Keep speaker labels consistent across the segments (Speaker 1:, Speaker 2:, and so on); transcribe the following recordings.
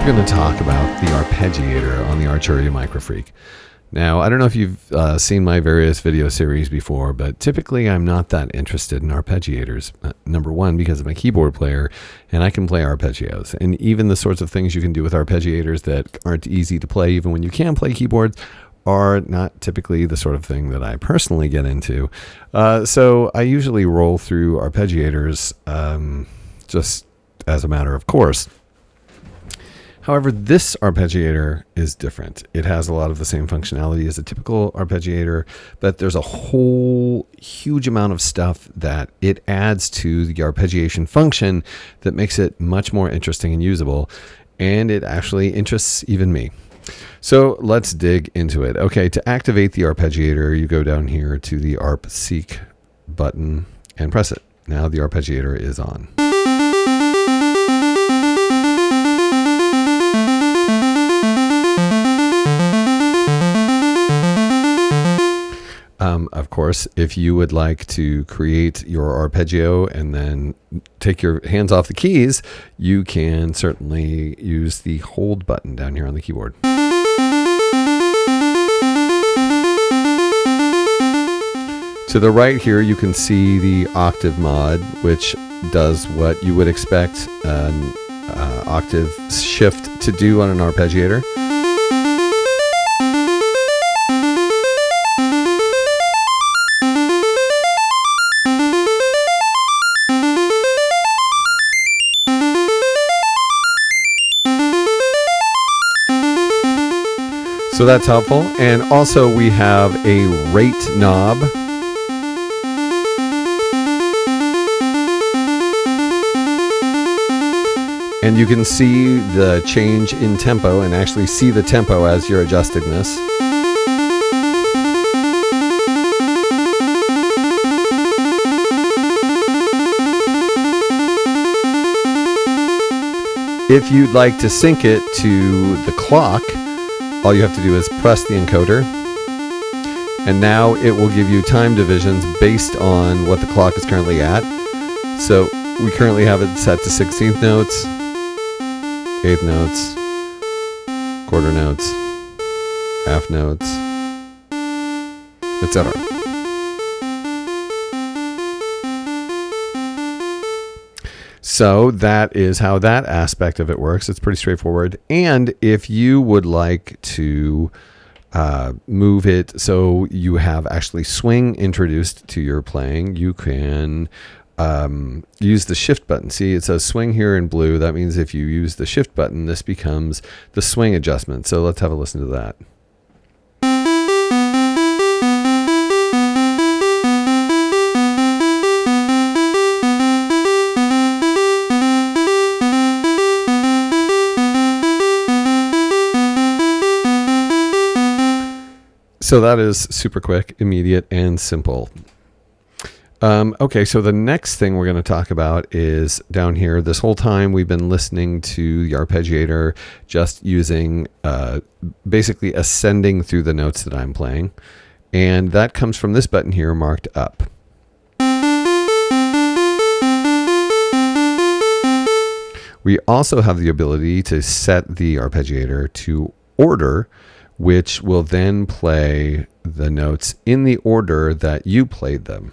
Speaker 1: we're going to talk about the Arpeggiator on the Arturia MicroFreak. Now, I don't know if you've seen my various video series before, but typically I'm not that interested in arpeggiators. Number one, because I'm a keyboard player and I can play arpeggios. And even the sorts of things you can do with arpeggiators that aren't easy to play, even when you can play keyboards, are not typically the sort of thing that I personally get into. So I usually roll through arpeggiators just as a matter of course. However, this arpeggiator is different. It has a lot of the same functionality as a typical arpeggiator, but there's a whole huge amount of stuff that it adds to the arpeggiation function that makes it much more interesting and usable, and it actually interests even me. So let's dig into it. Okay, to activate the arpeggiator, you go down here to the Arp Seek button and press it. Now the arpeggiator is on. Of course, if you would like to create your arpeggio and then take your hands off the keys, you can certainly use the hold button down here on the keyboard. To the right here, you can see the octave mod, which does what you would expect an octave shift to do on an arpeggiator. So that's helpful. And also we have a rate knob. And you can see the change in tempo and actually see the tempo as you're adjusting this. If you'd like to sync it to the clock, all you have to do is press the encoder, and now it will give you time divisions based on what the clock is currently at. So we currently have it set to 16th notes, 8th notes, quarter notes, half notes, etc. So that is how that aspect of it works. It's pretty straightforward. And if you would like to move it so you have actually swing introduced to your playing, you can use the shift button. See, it says swing here in blue. That means if you use the shift button, this becomes the swing adjustment. So let's have a listen to that. So that is super quick, immediate, and simple. Okay, so the next thing we're going to talk about is down here. This whole time we've been listening to the arpeggiator just using, basically ascending through the notes that I'm playing. And that comes from this button here marked up. We also have the ability to set the arpeggiator to order, which will then play the notes in the order that you played them.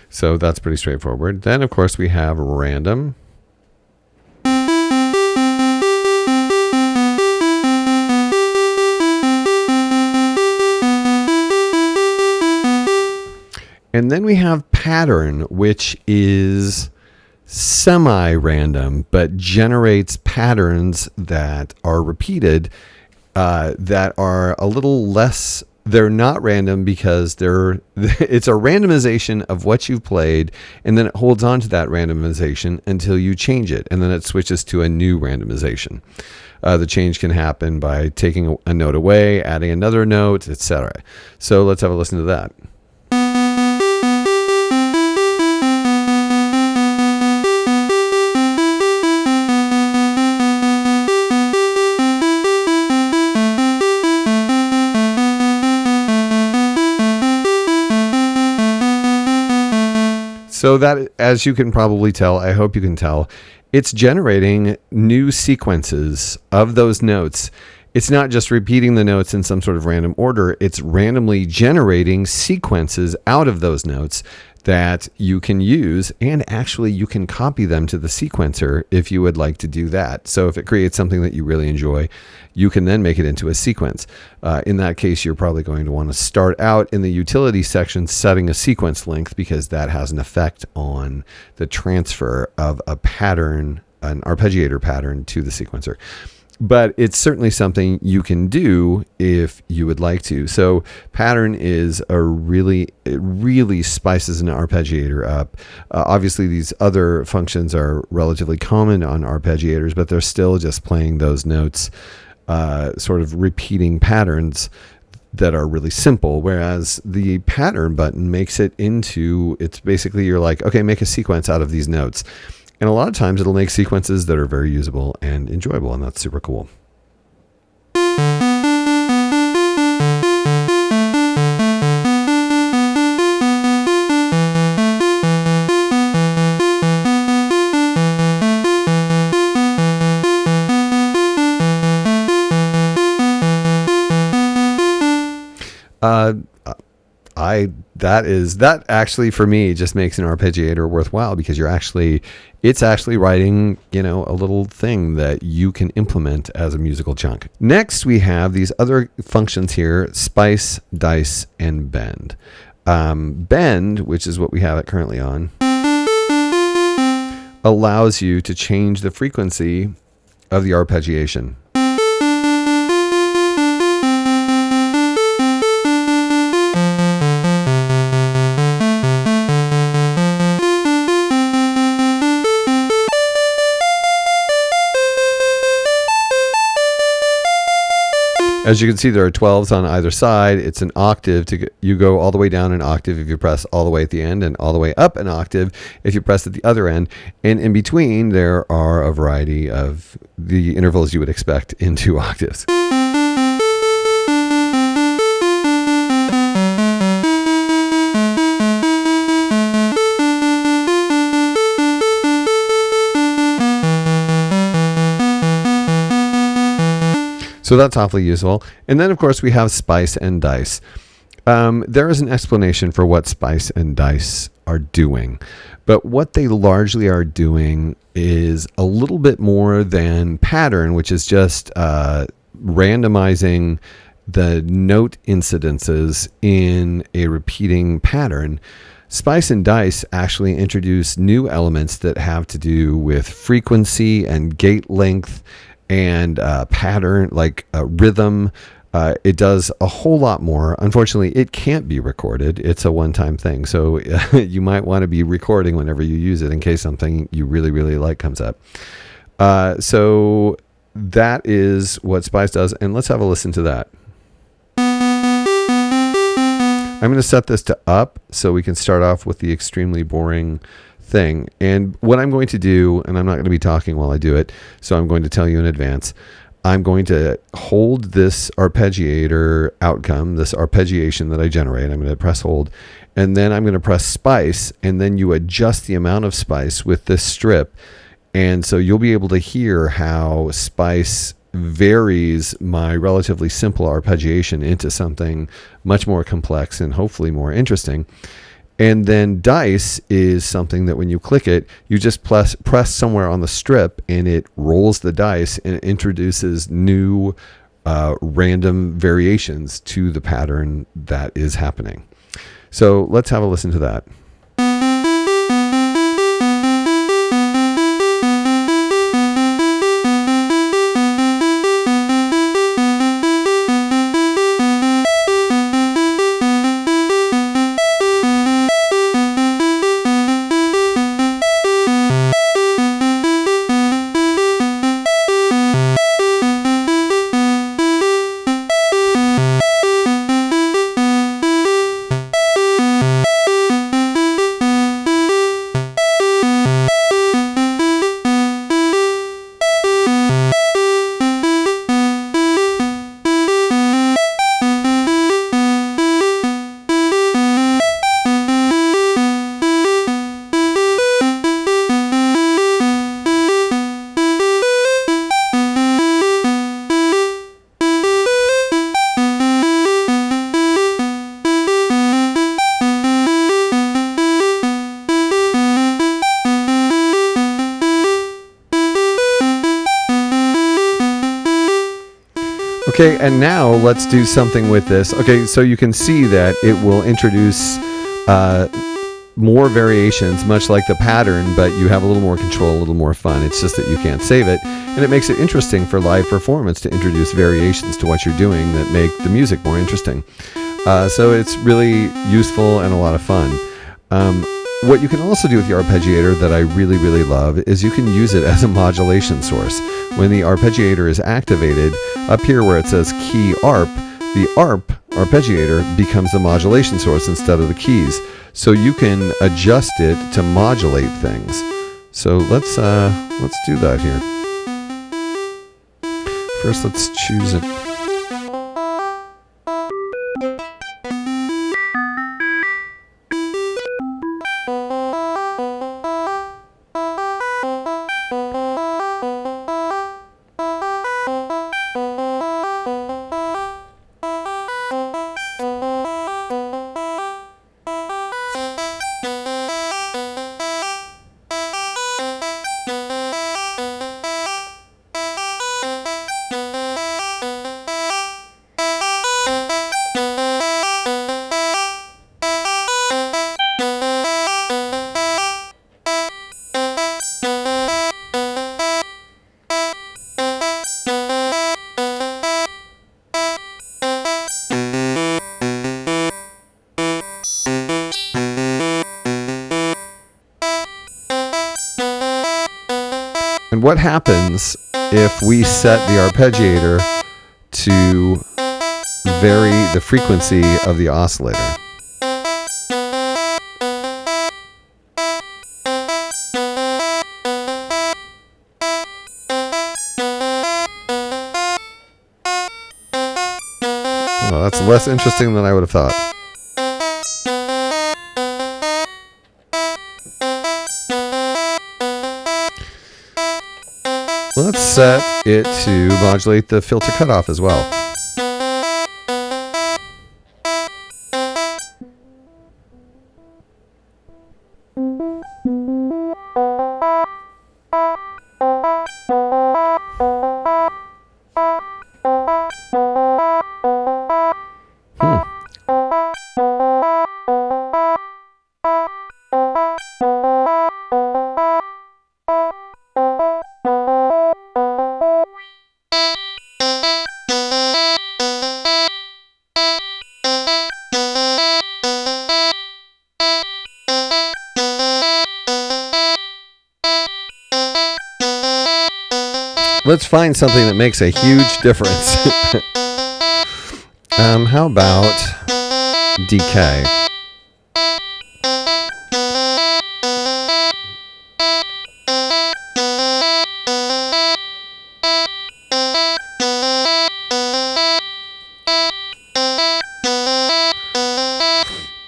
Speaker 1: So that's pretty straightforward. Then, of course, we have random. And then we have pattern, which is semi-random, but generates patterns that are repeated, that are a little less. They're not random because it's a randomization of what you've played, and then it holds on to that randomization until you change it, and then it switches to a new randomization. The change can happen by taking a note away, adding another note, etc. So let's have a listen to that. So that, as you can probably tell, I hope you can tell, it's generating new sequences of those notes. It's not just repeating the notes in some sort of random order. It's randomly generating sequences out of those notes that you can use, and actually you can copy them to the sequencer if you would like to do that. So if it creates something that you really enjoy, you can then make it into a sequence. In that case, you're probably going to want to start out in the utility section setting a sequence length, because that has an effect on the transfer of a pattern, an arpeggiator pattern, to the sequencer. But it's certainly something you can do if you would like to. So pattern is it really spices an arpeggiator up. Obviously, these other functions are relatively common on arpeggiators, but they're still just playing those notes, sort of repeating patterns that are really simple. Whereas the pattern button makes it into, it's basically, you're like, okay, make a sequence out of these notes. And a lot of times it'll make sequences that are very usable and enjoyable, and that's super cool. That actually for me just makes an arpeggiator worthwhile, because it's actually writing, a little thing that you can implement as a musical chunk. Next, we have these other functions here: spice, dice, and bend. Bend, which is what we have it currently on, allows you to change the frequency of the arpeggiation. As you can see, there are 12s on either side. It's an octave. You go all the way down an octave if you press all the way at the end, and all the way up an octave if you press at the other end. And in between, there are a variety of the intervals you would expect in 2 octaves. So that's awfully useful. And then, of course, we have spice and dice. There is an explanation for what spice and dice are doing, but what they largely are doing is a little bit more than pattern, which is just randomizing the note incidences in a repeating pattern. Spice and dice actually introduce new elements that have to do with frequency and gate length and pattern, like rhythm. It does a whole lot more. Unfortunately, it can't be recorded. It's a one-time thing. So you might want to be recording whenever you use it in case something you really, really like comes up. So that is what spice does. And let's have a listen to that. I'm going to set this to up so we can start off with the extremely boring thing. And what I'm going to do, and I'm not going to be talking while I do it, so I'm going to tell you in advance, I'm going to hold this arpeggiator outcome, this arpeggiation that I generate. I'm going to press hold, and then I'm going to press spice, and then you adjust the amount of spice with this strip. And so you'll be able to hear how spice varies my relatively simple arpeggiation into something much more complex and hopefully more interesting. And then dice is something that when you click it, you just press somewhere on the strip, and it rolls the dice and introduces new random variations to the pattern that is happening. So let's have a listen to that. Okay, and now let's do something with this. Okay, so you can see that it will introduce more variations, much like the pattern, but you have a little more control, a little more fun. It's just that you can't save it. And it makes it interesting for live performance to introduce variations to what you're doing that make the music more interesting. So it's really useful and a lot of fun. What you can also do with the arpeggiator that I really, really love is you can use it as a modulation source. When the arpeggiator is activated, up here where it says key arp, the arpeggiator becomes the modulation source instead of the keys. So you can adjust it to modulate things. So let's do that here. First, let's choose it. And what happens if we set the arpeggiator to vary the frequency of the oscillator? Well, that's less interesting than I would have thought. Let's set it to modulate the filter cutoff as well. Let's find something that makes a huge difference. How about decay?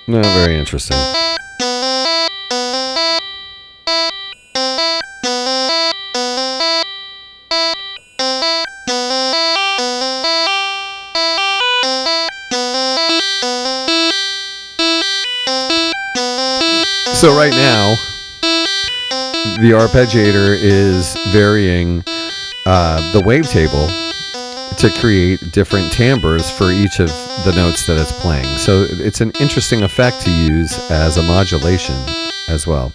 Speaker 1: Not very interesting. So right now, the arpeggiator is varying the wavetable to create different timbres for each of the notes that it's playing. So it's an interesting effect to use as a modulation as well.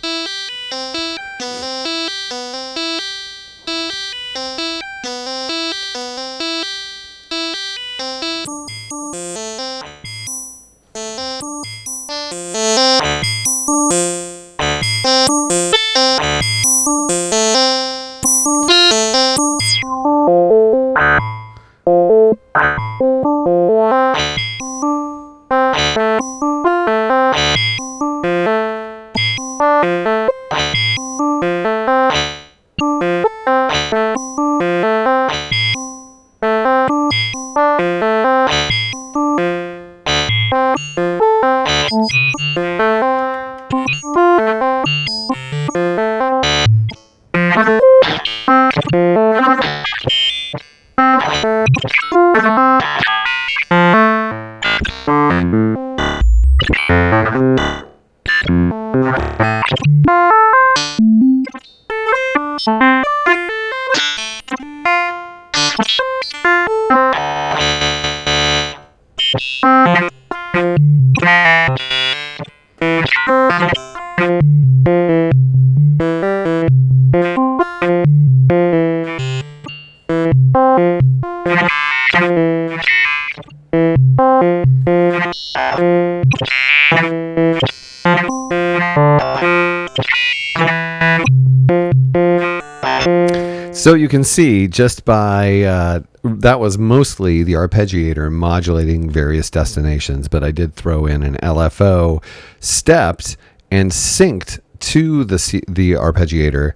Speaker 1: So you can see just by, that was mostly the arpeggiator modulating various destinations, but I did throw in an LFO stepped and synced to the arpeggiator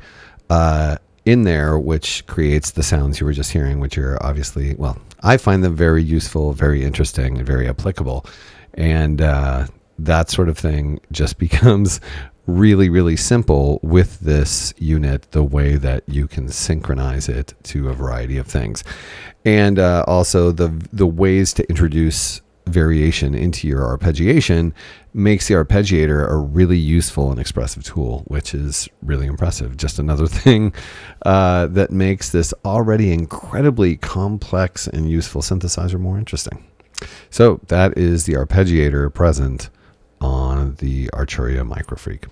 Speaker 1: in there, which creates the sounds you were just hearing, which are obviously, well, I find them very useful, very interesting, and very applicable. And that sort of thing just becomes really, really simple with this unit, the way that you can synchronize it to a variety of things. And also the ways to introduce variation into your arpeggiation makes the arpeggiator a really useful and expressive tool, which is really impressive. Just another thing that makes this already incredibly complex and useful synthesizer more interesting. So that is the arpeggiator present on the Arturia MicroFreak.